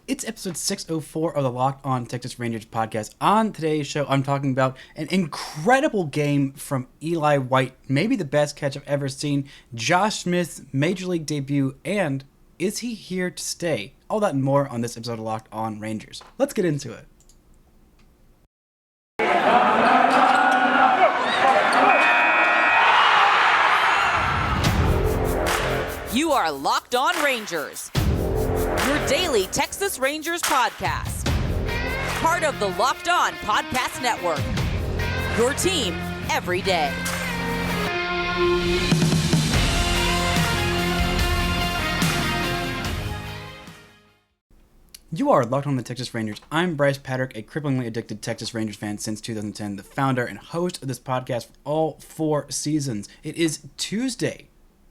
It's episode 604 of the Locked On Texas Rangers podcast. On today's show, I'm talking about an incredible game from Eli White, maybe the best catch I've ever seen, Josh Smith's major league debut, and is he here to stay? All that and more on this episode of Locked On Rangers. Let's get into it. You are Locked On Rangers, your daily Texas Rangers podcast. Part of the Locked On Podcast Network, your team every day. You are Locked On the Texas Rangers. I'm Bryce Patrick, a cripplingly addicted Texas Rangers fan since 2010, the founder and host of this podcast for all 4 seasons. It is Tuesday,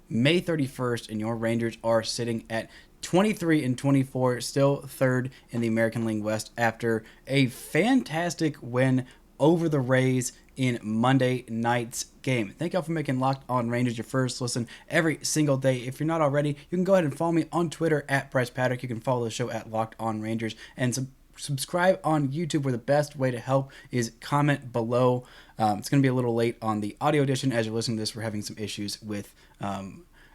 May 31st, and your Rangers are sitting at 23-24, still third in the American League West after a fantastic win over the Rays in Monday night's game. Thank y'all for making Locked On Rangers your first listen every single day. If you're not already, you can go ahead and follow me on Twitter at Bryce Patrick. You can follow the show at Locked On Rangers and subscribe on YouTube, where the best way to help is comment below. It's going to be a little late on the audio edition. As you're listening to this, we're having some issues with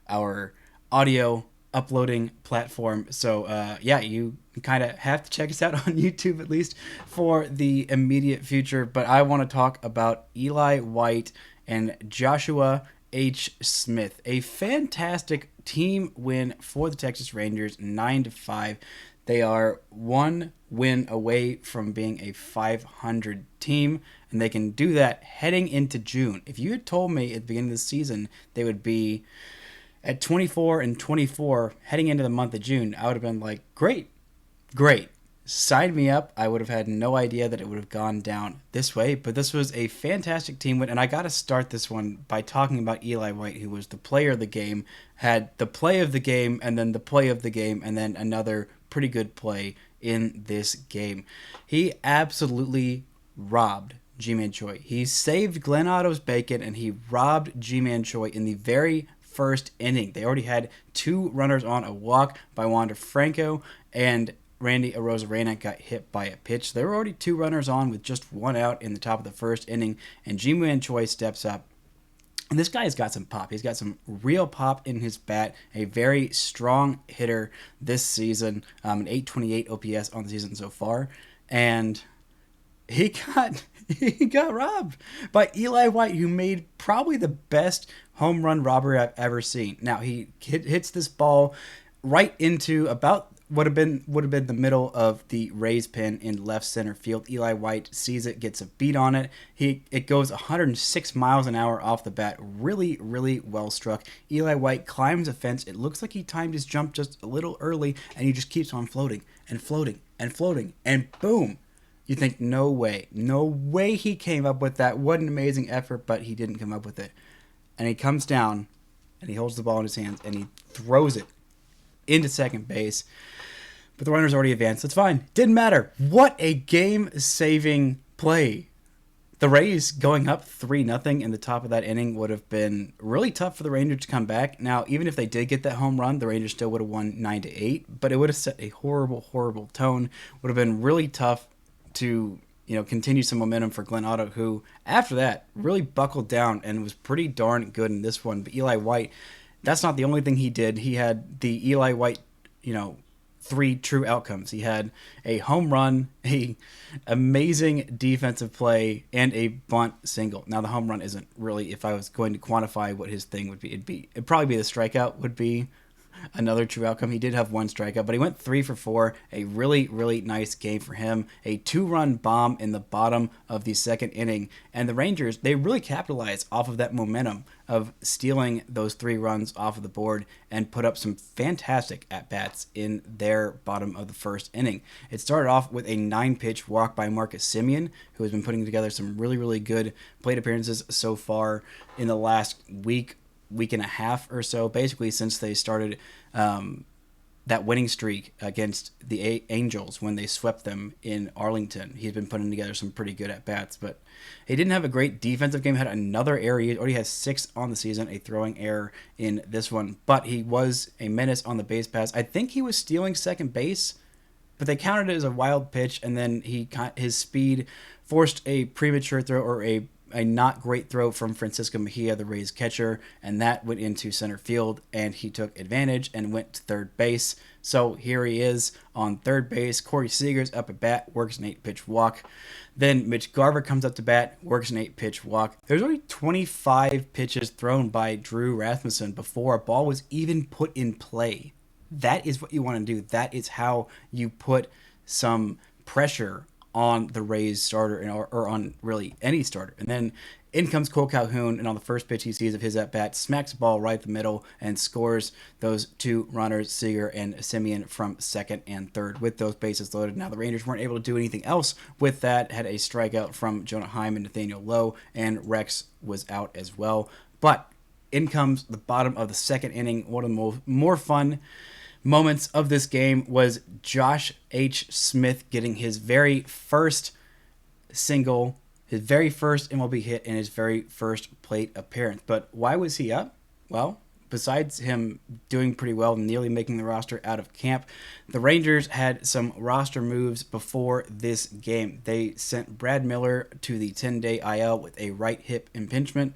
our audio uploading platform. So you kind of have to check us out on YouTube, at least for the immediate future. But I want to talk about Eli White and Joshua H. Smith. A fantastic team win for the Texas Rangers, 9-5. They are 1 win away from being a 500 team, and they can do that heading into June. If you had told me at the beginning of the season they would be at 24-24 heading into the month of June, I would have been like, great. Sign me up. I would have had no idea that it would have gone down this way, but this was a fantastic team win, and I got to start this one by talking about Eli White, who was the player of the game, had the play of the game, and then the play of the game, and then another pretty good play in this game. He absolutely robbed Ji-Man Choi. He saved Glenn Otto's bacon, and he robbed Ji-Man Choi in the very first inning. They already had 2 runners on, a walk by Wander Franco, and Randy Arozarena got hit by a pitch. There were already 2 runners on with just 1 out in the top of the first inning, and Ji-Man Choi steps up. And this guy has got some pop. He's got some real pop in his bat. A very strong hitter this season, an 828 OPS on the season so far. And he got robbed by Eli White, who made probably the best home run robbery I've ever seen. Now, he hits this ball right into about would have been the middle of the Rays pen in left center field. Eli White sees it, gets a beat on it. It goes 106 miles an hour off the bat. Really, really well struck. Eli White climbs a fence. It looks like he timed his jump just a little early, and he just keeps on floating and floating and floating, and boom. You think, no way he came up with that. What an amazing effort, but he didn't come up with it. And he comes down, and he holds the ball in his hands, and he throws it into second base. But the runner's already advanced. It's fine. Didn't matter. What a game-saving play. The Rays going up 3-0 in the top of that inning would have been really tough for the Rangers to come back. Now, even if they did get that home run, the Rangers still would have won 9-8, but it would have set a horrible, horrible tone. Would have been really tough to continue some momentum for Glenn Otto, who after that really buckled down and was pretty darn good in this one. But Eli White, that's not the only thing he did. He had the Eli White, 3 true outcomes. He had a home run, a amazing defensive play, and a bunt single. Now, the home run isn't really, if I was going to quantify what his thing would be, it'd probably be the strikeout would be another true outcome. He did have 1 strikeout, but he went 3 for 4. A really, really nice game for him. A 2-run bomb in the bottom of the second inning. And the Rangers, they really capitalized off of that momentum of stealing those 3 runs off of the board and put up some fantastic at-bats in their bottom of the first inning. It started off with a 9-pitch walk by Marcus Semien, who has been putting together some really, really good plate appearances so far in the last week and a half or so, basically since they started that winning streak against the Angels when they swept them in Arlington. He's been putting together some pretty good at-bats, but he didn't have a great defensive game. Had another error. He already has 6 on the season, a throwing error in this one, but he was a menace on the base pass. I think he was stealing second base but they counted it as a wild pitch, and then his speed forced a premature throw, or a not great throw from Francisco Mejia, the Rays catcher, and that went into center field, and he took advantage and went to third base. So here he is on third base. Corey Seager's up at bat, works an 8-pitch walk. Then Mitch Garver comes up to bat, works an 8-pitch walk. There's only 25 pitches thrown by Drew Rasmussen before a ball was even put in play. That is what you want to do. That is how you put some pressure on the Rays starter, or on really any starter. And then in comes Cole Calhoun, and on the first pitch he sees of his at-bat, smacks the ball right the middle and scores those 2 runners, Seager and Semien, from second and third with those bases loaded. Now, the Rangers weren't able to do anything else with that, had a strikeout from Jonah Heim and Nathaniel Lowe, and Rex was out as well. But in comes the bottom of the second inning. One of the more fun moments of this game was Josh H. Smith getting his very first single, his very first MLB hit, and his very first plate appearance. But why was he up? Well, besides him doing pretty well and nearly making the roster out of camp, the Rangers had some roster moves before this game. They sent Brad Miller to the 10-day IL with a right hip impingement.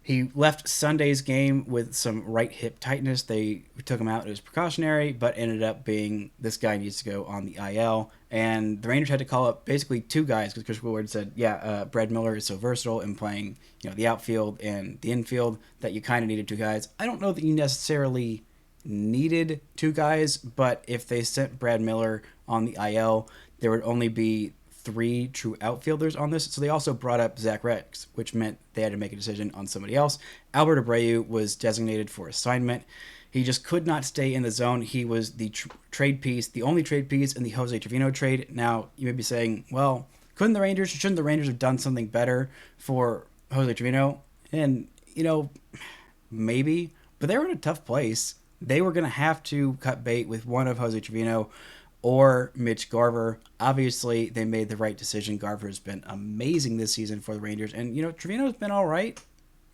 He left Sunday's game with some right hip tightness. They took him out. It was precautionary, but ended up being this guy needs to go on the IL. And the Rangers had to call up basically 2 guys, because Chris Woodward said, Brad Miller is so versatile in playing, the outfield and the infield, that you kind of needed 2 guys. I don't know that you necessarily needed 2 guys, but if they sent Brad Miller on the IL, there would only be 3 true outfielders on this. So they also brought up Zach Rex, which meant they had to make a decision on somebody else. Albert Abreu was designated for assignment. He just could not stay in the zone. He was the trade piece, the only trade piece in the Jose Trevino trade. Now, you may be saying, well, shouldn't the Rangers have done something better for Jose Trevino? And, maybe, but they were in a tough place. They were going to have to cut bait with one of Jose Trevino or Mitch Garver. Obviously, they made the right decision. Garver has been amazing this season for the Rangers. And, Trevino's been all right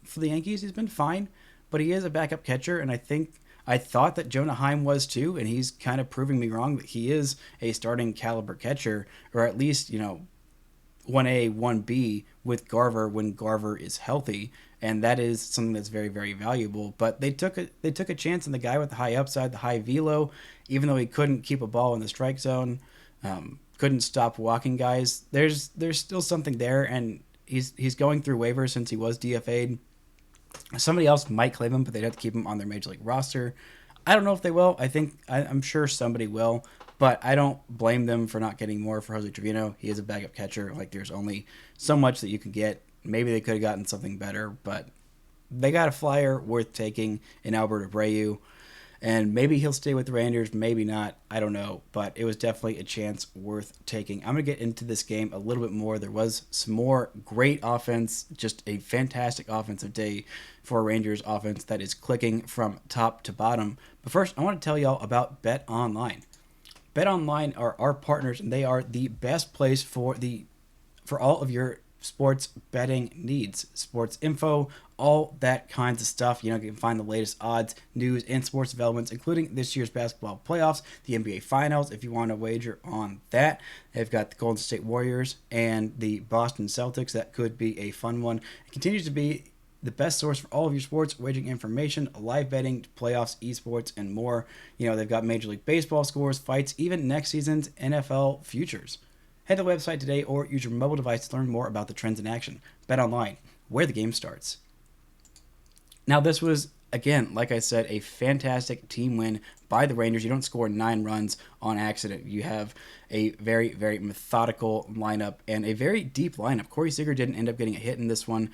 for the Yankees. He's been fine, but he is a backup catcher, and I thought that Jonah Heim was too, and he's kind of proving me wrong that he is a starting caliber catcher, or at least, 1A, 1B with Garver when Garver is healthy, and that is something that's very, very valuable. But they took a chance on the guy with the high upside, the high velo, even though he couldn't keep a ball in the strike zone, couldn't stop walking guys. There's still something there, and he's going through waivers since he was DFA'd. Somebody else might claim him, but they'd have to keep him on their major league roster. I don't know if they will. I'm sure somebody will, but I don't blame them for not getting more for Jose Trevino. He is a backup catcher. There's only so much that you can get. Maybe they could have gotten something better, but they got a flyer worth taking in Albert Abreu. And maybe he'll stay with the Rangers, maybe not. I don't know. But it was definitely a chance worth taking. I'm going to get into this game a little bit more. There was some more great offense, just a fantastic offensive day for Rangers offense that is clicking from top to bottom. But first, I want to tell y'all about BetOnline. BetOnline are our partners, and they are the best place for all of your sports betting needs, sports info, all that kinds of stuff. You can find the latest odds, news, and sports developments, including this year's basketball playoffs, the NBA Finals, if you want to wager on that. They've got the Golden State Warriors and the Boston Celtics. That could be a fun one. It continues to be the best source for all of your sports wagering information, live betting, playoffs, esports, and more. They've got Major League Baseball scores, fights, even next season's NFL futures. Head to the website today or use your mobile device to learn more about the trends in action. BetOnline, where the game starts. Now, this was, again, like I said, a fantastic team win by the Rangers. You don't score 9 runs on accident. You have a very, very methodical lineup and a very deep lineup. Corey Seager didn't end up getting a hit in this one.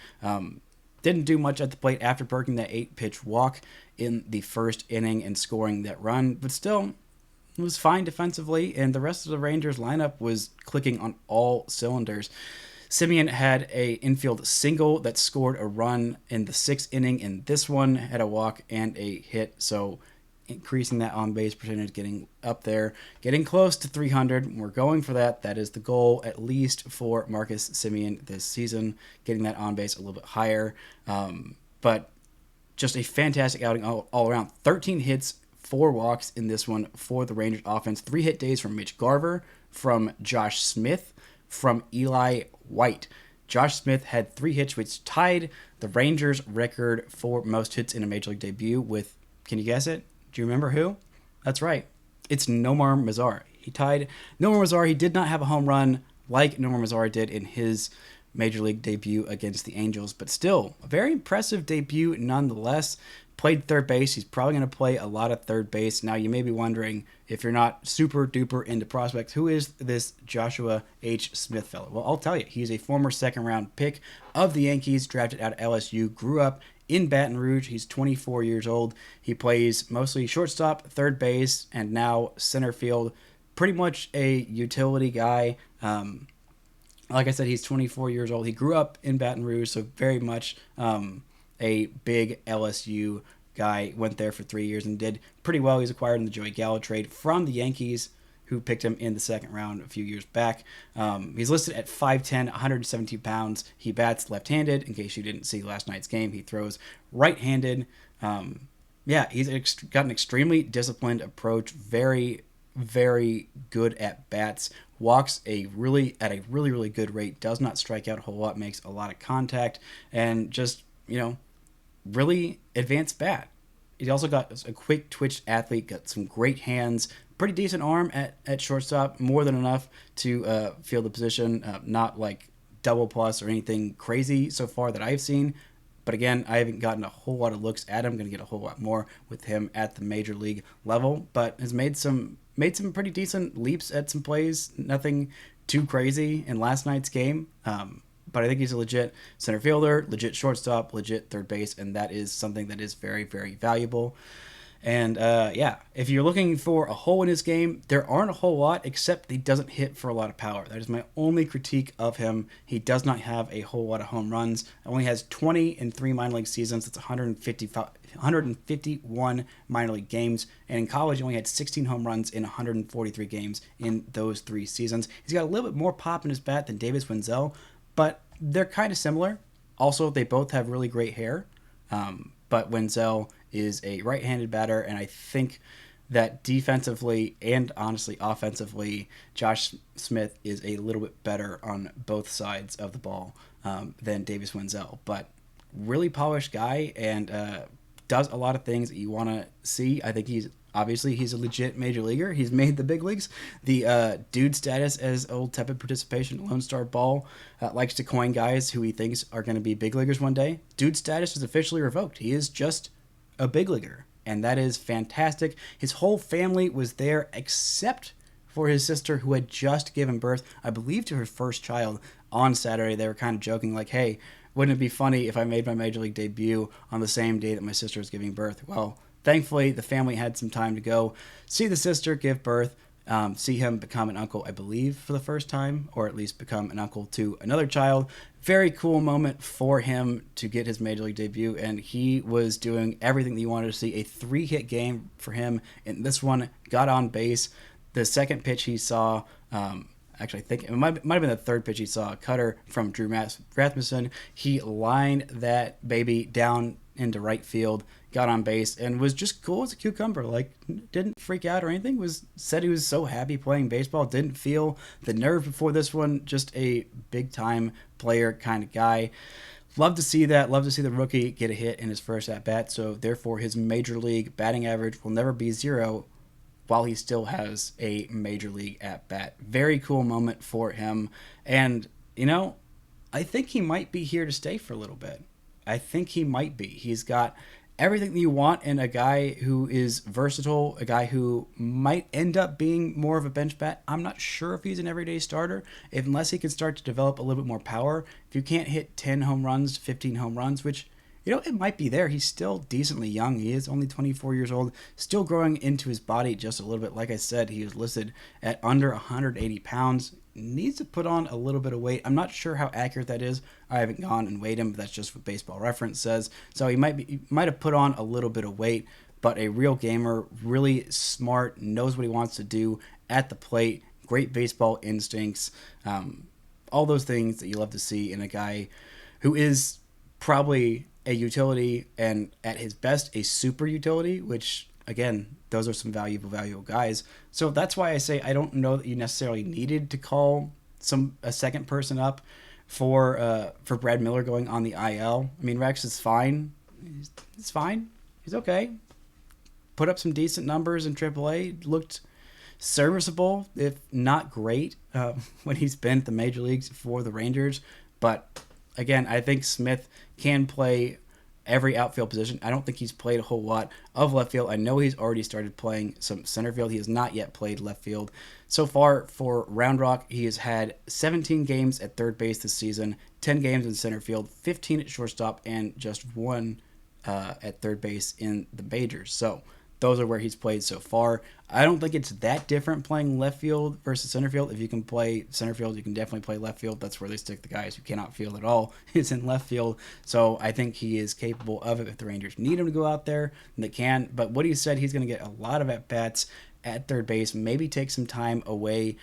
Didn't do much at the plate after breaking that 8-pitch walk in the first inning and scoring that run, but still, it was fine defensively, and the rest of the Rangers lineup was clicking on all cylinders. Semien had a infield single that scored a run in the 6th inning, and this one had a walk and a hit, so increasing that on-base percentage, getting up there, getting close to 300. We're going for that. That is the goal, at least for Marcus Semien this season, getting that on-base a little bit higher. But just a fantastic outing all around. 13 hits, 4 walks in this one for the Rangers offense. 3 hit days from Mitch Garver, from Josh Smith, from Eli White. Josh Smith had 3 hits, which tied the Rangers' record for most hits in a Major League debut with, can you guess it? Do you remember who? That's right. It's Nomar Mazara. He tied Nomar Mazara. He did not have a home run like Nomar Mazara did in his Major League debut against the Angels, but still a very impressive debut nonetheless. Played third base. He's probably going to play a lot of third base. Now, you may be wondering, if you're not super duper into prospects, who is this Joshua H. Smith fellow? Well, I'll tell you. He's a former second-round pick of the Yankees, drafted out of LSU, grew up in Baton Rouge. He's 24 years old. He plays mostly shortstop, third base, and now center field. Pretty much a utility guy. Like I said, he's 24 years old. He grew up in Baton Rouge, so very much a big LSU guy. Went there for 3 years and did pretty well. He's acquired in the Joey Gallo trade from the Yankees, who picked him in the second round a few years back. He's listed at 5'10", 117 pounds. He bats left-handed. In case you didn't see last night's game, he throws right-handed. He's got an extremely disciplined approach. Very, very good at bats. Walks at a really, really good rate. Does not strike out a whole lot. Makes a lot of contact. And just, really advanced bat. He's also got a quick twitch athlete. Got some great hands. Pretty decent arm at shortstop. More than enough to field the position. Not like double plus or anything crazy so far that I've seen. But again, I haven't gotten a whole lot of looks at him. Going to get a whole lot more with him at the major league level. But has made some pretty decent leaps at some plays. Nothing too crazy in last night's game. But I think he's a legit center fielder, legit shortstop, legit third base, and that is something that is very, very valuable. And if you're looking for a hole in his game, there aren't a whole lot, except he doesn't hit for a lot of power. That is my only critique of him. He does not have a whole lot of home runs. Only has 20 in 3 minor league seasons. That's 151 minor league games. And in college, he only had 16 home runs in 143 games in those 3 seasons. He's got a little bit more pop in his bat than Davis Wenzel, but they're kind of similar. Also, they both have really great hair. But Wenzel is a right-handed batter, and I think that defensively and honestly offensively, Josh Smith is a little bit better on both sides of the ball than Davis Wenzel. But really polished guy, and does a lot of things that you want to see. I think he's a legit major leaguer. He's made the big leagues. The dude status, as old tepid participation Lone Star Ball likes to coin guys who he thinks are going to be big leaguers one day. Dude status is officially revoked. He is just a big leaguer, and that is fantastic. His whole family was there except for his sister, who had just given birth, I believe, to her first child on Saturday. They were kind of joking like, hey, wouldn't it be funny if I made my major league debut on the same day that my sister was giving birth? Well, thankfully, the family had some time to go see the sister give birth, see him become an uncle, I believe, for the first time, or at least become an uncle to another child. Very cool moment for him to get his major league debut, and he was doing everything that you wanted to see. A 3-hit game for him, and this one got on base. The second pitch he saw, actually, I think it might have been the third pitch he saw, a cutter from Drew Rasmussen. He lined that baby down into right field, got on base, and was just cool as a cucumber. Like, didn't freak out or anything. Said he was so happy playing baseball. Didn't feel the nerve before this one. Just a big time player kind of guy. Love to see that. Love to see the rookie get a hit in his first at bat. So therefore, his major league batting average will never be 0 while he still has a major league at bat. Very cool moment for him. And I think he might be here to stay for a little bit. I think he might be. He's got everything that you want in a guy who is versatile, a guy who might end up being more of a bench bat. I'm not sure if he's an everyday starter, unless he can start to develop a little bit more power. If you can't hit 10 home runs, 15 home runs, which, it might be there. He's still decently young. He is only 24 years old, still growing into his body just a little bit. Like I said, he was listed at under 180 pounds. Needs to put on a little bit of weight. I'm not sure how accurate that is. I haven't gone and weighed him, but that's just what Baseball Reference says. So he might have put on a little bit of weight, but a real gamer, really smart, knows what he wants to do at the plate, great baseball instincts, all those things that you love to see in a guy who is probably a utility, and at his best a super utility, which again, those are some valuable guys. So that's why I say I don't know that you necessarily needed to call a second person up for Brad Miller going on the IL. I mean, Rex is fine. He's fine. He's okay. Put up some decent numbers in AAA. Looked serviceable, if not great, when he's been at the major leagues for the Rangers. But again, I think Smith can play every outfield position. I don't think he's played a whole lot of left field. I know he's already started playing some center field. He has not yet played left field. So far for Round Rock, he has had 17 games at third base this season, 10 games in center field, 15 at shortstop, and just 1 at third base in the majors. So those are where he's played so far. I don't think it's that different playing left field versus center field. If you can play center field, you can definitely play left field. That's where they stick the guys who cannot field at all, is in left field. So I think he is capable of it. If the Rangers need him to go out there, they can. But what he said, he's going to get a lot of at-bats at third base, maybe take some time away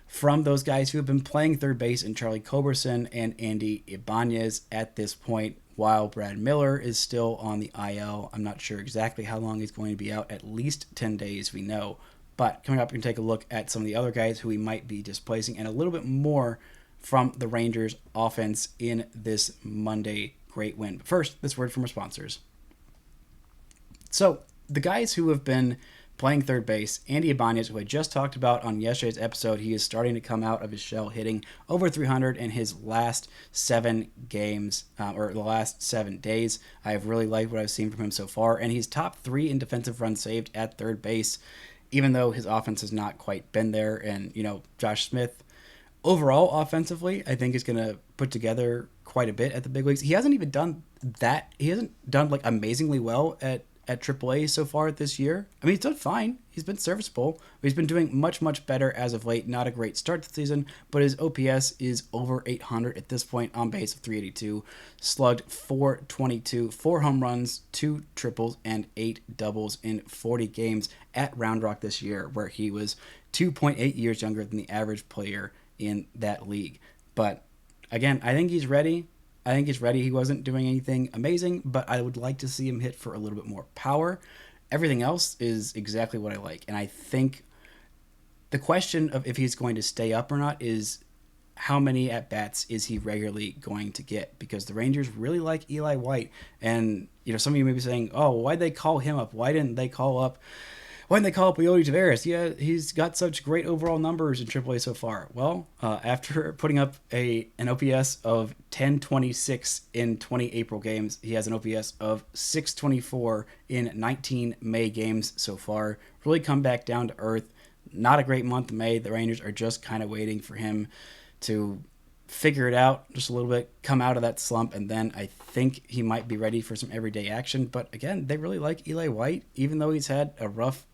from those guys who have been playing third base in Charlie Culberson and Andy Ibanez at this point, while Brad Miller is still on the IL. I'm not sure exactly how long he's going to be out, at least 10 days we know. But coming up, we can take a look at some of the other guys who he might be displacing and a little bit more from the Rangers offense in this Monday great win. But first, this word from our sponsors. So the guys who have been playing third base, Andy Ibanez, who I just talked about on yesterday's episode, he is starting to come out of his shell, hitting over 300 in his last 7 games, or the last 7 days. I have really liked what I've seen from him so far, and he's top 3 in defensive runs saved at third base, even though his offense has not quite been there. And, Josh Smith, overall offensively, I think is going to put together quite a bit at the big leagues. He hasn't even done that. He hasn't done, amazingly well at AAA so far this year. I mean, he's done fine. He's been serviceable. But he's been doing much, much better as of late. Not a great start to the season, but his OPS is over 800 at this point, on base of 382, slugged 422, 4 home runs, 2 triples, and 8 doubles in 40 games at Round Rock this year, where he was 2.8 years younger than the average player in that league. But again, I think he's ready. He wasn't doing anything amazing, but I would like to see him hit for a little bit more power. Everything else is exactly what I like. And I think the question of if he's going to stay up or not is how many at-bats is he regularly going to get? Because the Rangers really like Eli White. And, some of you may be saying, oh, why'd they call him up? Why didn't they call up Leody Taveras? Yeah, he's got such great overall numbers in AAA so far. Well, after putting up an OPS of 1026 in 20 April games, he has an OPS of 624 in 19 May games so far. Really come back down to earth. Not a great month of May. The Rangers are just kind of waiting for him to figure it out just a little bit, come out of that slump, and then I think he might be ready for some everyday action. But again, they really like Eli White, even though he's had a rough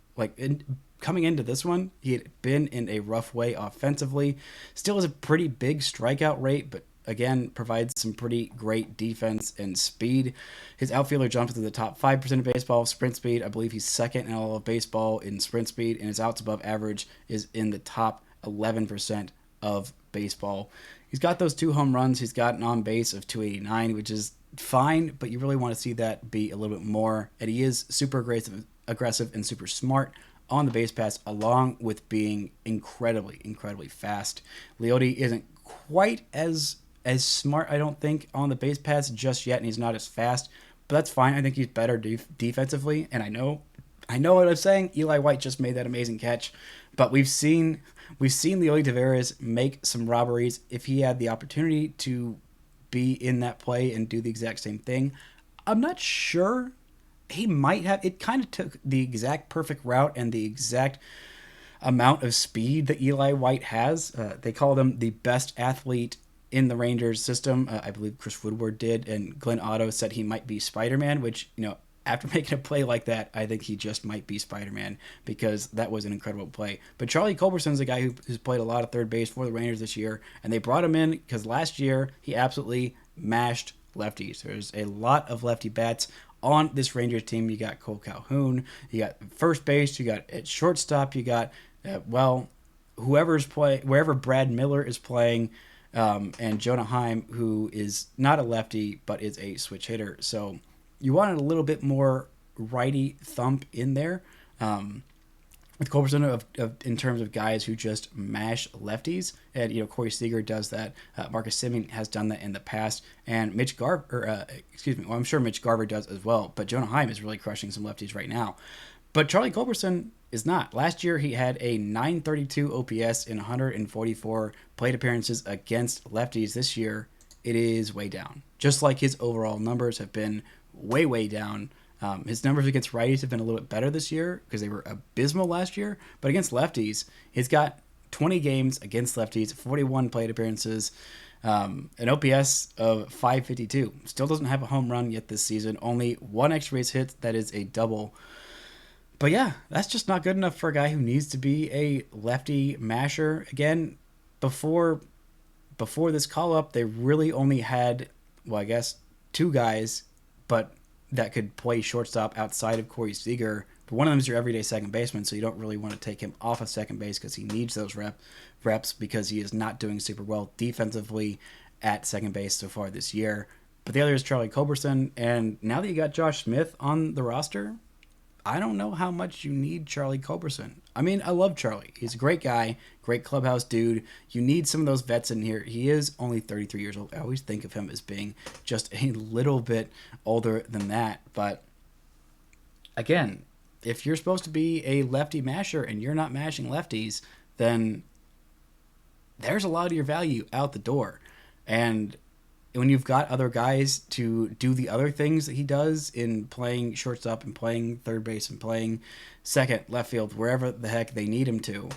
coming into this one, he had been in a rough way offensively. Still has a pretty big strikeout rate, but again, provides some pretty great defense and speed. His outfielder jumps to the top 5% of baseball sprint speed. I believe he's second in all of baseball in sprint speed, and his outs above average is in the top 11% of baseball. He's got those 2 home runs. He's got an on base of 289, which is fine, but you really want to see that be a little bit more. And he is super aggressive and super smart on the base pass, along with being incredibly fast. Leody isn't quite as smart, I don't think, on the base pass just yet, and he's not as fast, but that's fine. I think he's better defensively, and I know what I'm saying. Eli White just made that amazing catch, but we've seen Leody Taveras make some robberies. If he had the opportunity to be in that play and do the exact same thing, I'm not sure he might have. It kind of took the exact perfect route and the exact amount of speed that Eli White has. They called him the best athlete in the Rangers system. I believe Chris Woodward did, and Glenn Otto said he might be Spider-Man, which, after making a play like that, I think he just might be Spider-Man, because that was an incredible play. But Charlie Culberson's a guy who's played a lot of third base for the Rangers this year, and they brought him in because last year he absolutely mashed lefties. There's a lot of lefty bats on this Rangers team. You got Cole Calhoun, you got first base, you got at shortstop, you got wherever Brad Miller is playing, and Jonah Heim, who is not a lefty but is a switch hitter. So you wanted a little bit more righty thump in there. With Culberson in terms of guys who just mash lefties, and Corey Seager does that. Marcus Semien has done that in the past, and Mitch Garver, I'm sure Mitch Garver does as well. But Jonah Heim is really crushing some lefties right now. But Charlie Culberson is not. Last year he had a 932 OPS in 144 plate appearances against lefties. This year it is way down. Just like his overall numbers have been way down. His numbers against righties have been a little bit better this year because they were abysmal last year. But against lefties, he's got 20 games against lefties, 41 plate appearances, an OPS of 552. Still doesn't have a home run yet this season. Only one extra base hit. That is a double. But yeah, that's just not good enough for a guy who needs to be a lefty masher. Again, before this call-up, they really only had, well, I guess, two guys, but that could play shortstop outside of Corey Seager. But one of them is your everyday second baseman, so you don't really want to take him off of second base because he needs those reps because he is not doing super well defensively at second base so far this year. But the other is Charlie Culberson, and now that you got Josh Smith on the roster, I don't know how much you need Charlie Culberson. I mean, I love Charlie. He's a great guy, great clubhouse dude. You need some of those vets in here. He is only 33 years old. I always think of him as being just a little bit older than that. But again, if you're supposed to be a lefty masher and you're not mashing lefties, then there's a lot of your value out the door. And when you've got other guys to do the other things that he does in playing shortstop and playing third base and playing second, left field, wherever the heck they need him to,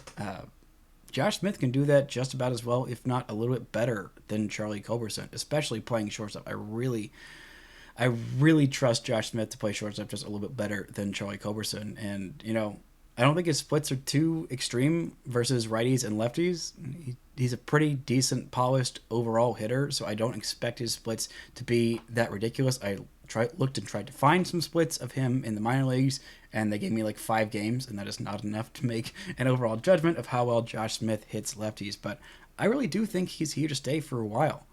Josh Smith can do that just about as well, if not a little bit better than Charlie Culberson, especially playing shortstop. I really trust Josh Smith to play shortstop just a little bit better than Charlie Culberson. And, I don't think his splits are too extreme versus righties and lefties. He's a pretty decent, polished overall hitter, so I don't expect his splits to be that ridiculous. I looked and tried to find some splits of him in the minor leagues, and they gave me like 5 games, and that is not enough to make an overall judgment of how well Josh Smith hits lefties. But I really do think he's here to stay for a while.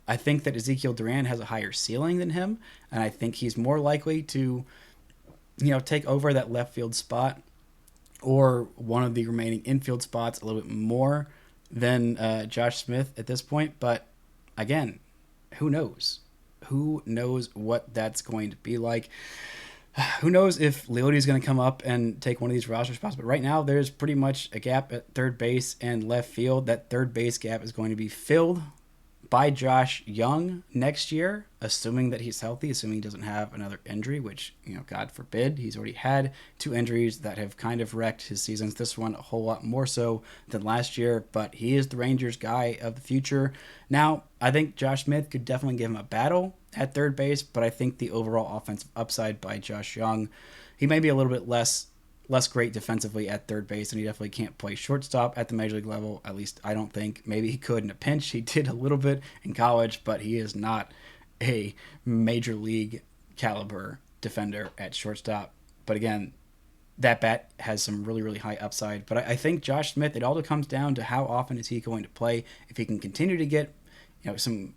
I think that Ezekiel Duran has a higher ceiling than him, and I think he's more likely to, take over that left field spot or one of the remaining infield spots a little bit more than Josh Smith at this point. But again, who knows? Who knows what that's going to be like? Who knows if Leody's going to come up and take one of these roster spots? But right now, there's pretty much a gap at third base and left field. That third base gap is going to be filled by Josh Young next year, assuming that he's healthy, assuming he doesn't have another injury, which, God forbid. He's already had 2 injuries that have kind of wrecked his seasons. This one a whole lot more so than last year, but he is the Rangers guy of the future. Now, I think Josh Smith could definitely give him a battle at third base, but I think the overall offensive upside by Josh Young, he may be a little bit less great defensively at third base, and he definitely can't play shortstop at the major league level. At least I don't think. Maybe he could in a pinch. He did a little bit in college, but he is not a major league caliber defender at shortstop. But again, that bat has some really high upside. But I think Josh Smith, it all comes down to how often is he going to play. If he can continue to get some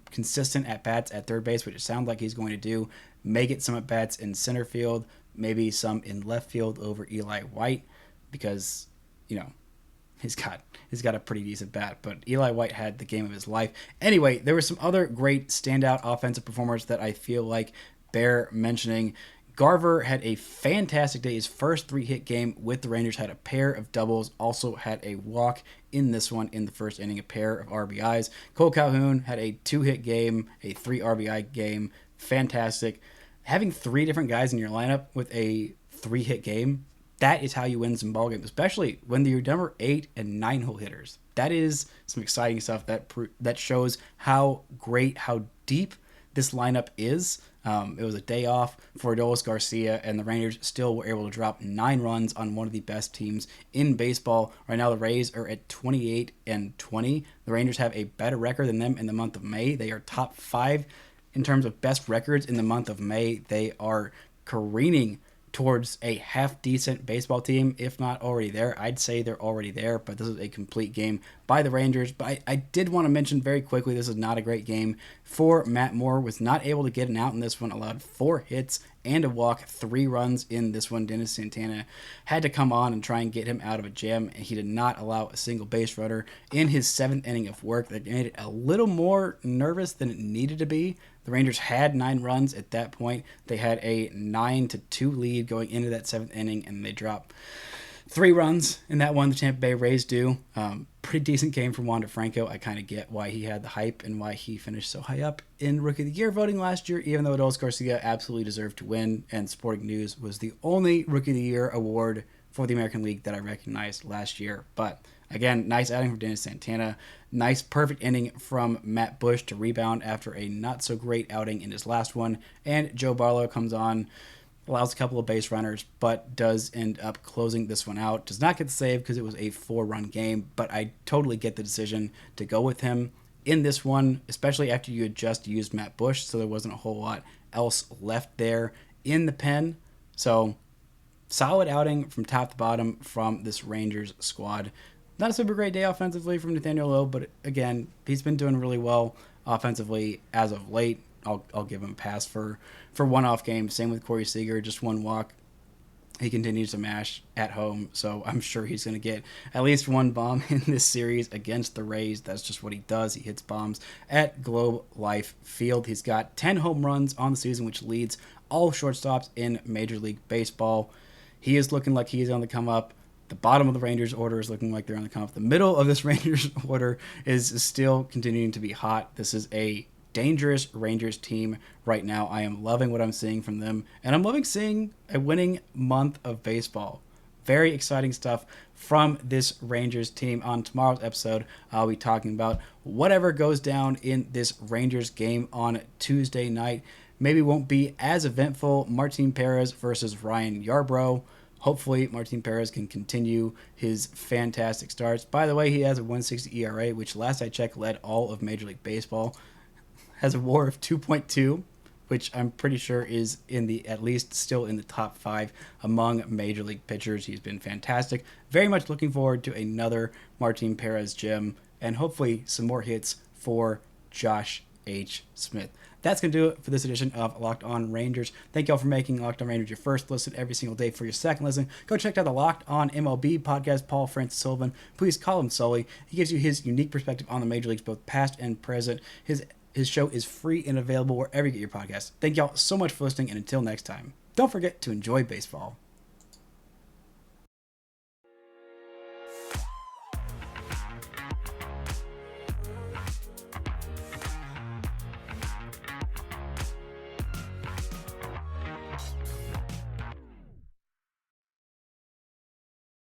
consistent at-bats at third base, which it sounds like he's going to do, may get some at-bats in center field, maybe some in left field over Eli White, because, he's got a pretty decent bat. But Eli White had the game of his life. Anyway, there were some other great standout offensive performers that I feel like bear mentioning. Garver had a fantastic day. His first 3-hit game with the Rangers, had a pair of doubles, also had a walk in this one in the first inning, a pair of RBIs. Cole Calhoun had a 2-hit game, a 3 RBI game. Fantastic. Having 3 different guys in your lineup with a 3-hit game, that is how you win some ball games, especially when you're number 8 and 9-hole hitters. That is some exciting stuff that shows how great, how deep this lineup is. It was a day off for Adolis Garcia, and the Rangers still were able to drop 9 runs on one of the best teams in baseball. Right now, the Rays are at 28-20. The Rangers have a better record than them in the month of May. They are top 5 in terms of best records in the month of May. They are careening towards a half-decent baseball team, if not already there. I'd say they're already there, but this is a complete game by the Rangers. But I did want to mention very quickly, this is not a great game for Matt Moore. Was not able to get an out in this one, allowed 4 hits and a walk, 3 runs in this one. Dennis Santana had to come on and try and get him out of a jam, and he did not allow a single base runner in his 7th inning of work. That made it a little more nervous than it needed to be. The Rangers had 9 runs at that point. They had a 9-2 lead going into that 7th inning, and they dropped 3 runs in that one. The Tampa Bay Rays do. Pretty decent game from Wander Franco. I kind of get why he had the hype and why he finished so high up in Rookie of the Year voting last year, even though Adolis Garcia absolutely deserved to win, and Sporting News was the only Rookie of the Year award for the American League that I recognized last year. But again, nice outing from Dennis Santana. Nice, perfect inning from Matt Bush to rebound after a not-so-great outing in his last one. And Joe Barlow comes on, allows a couple of base runners, but does end up closing this one out. Does not get the save because it was a 4-run game, but I totally get the decision to go with him in this one, especially after you had just used Matt Bush, so there wasn't a whole lot else left there in the pen. So, solid outing from top to bottom from this Rangers squad. Not a super great day offensively from Nathaniel Lowe, but again, he's been doing really well offensively as of late. I'll give him a pass for one-off games. Same with Corey Seager, just 1 walk. He continues to mash at home, so I'm sure he's going to get at least 1 bomb in this series against the Rays. That's just what he does. He hits bombs at Globe Life Field. He's got 10 home runs on the season, which leads all shortstops in Major League Baseball. He is looking like he's on the come up. The bottom of the Rangers order is looking like they're on the come up. The middle of this Rangers order is still continuing to be hot. This is a dangerous Rangers team right now. I am loving what I'm seeing from them, and I'm loving seeing a winning month of baseball. Very exciting stuff from this Rangers team. On tomorrow's episode, I'll be talking about whatever goes down in this Rangers game on Tuesday night. Maybe won't be as eventful. Martin Perez versus Ryan Yarbrough. Hopefully, Martin Perez can continue his fantastic starts. By the way, he has a 1.60 ERA, which last I checked led all of Major League Baseball. Has a WAR of 2.2, which I'm pretty sure is at least still in the top 5 among Major League pitchers. He's been fantastic. Very much looking forward to another Martin Perez gem, and hopefully some more hits for Josh H. Smith. That's going to do it for this edition of Locked On Rangers. Thank you all for making Locked On Rangers your first listen every single day. For your second listen, go check out the Locked On MLB podcast. Paul Francis Sullivan, please call him Sully. He gives you his unique perspective on the major leagues, both past and present. His show is free and available wherever you get your podcasts. Thank y'all so much for listening, and until next time, don't forget to enjoy baseball.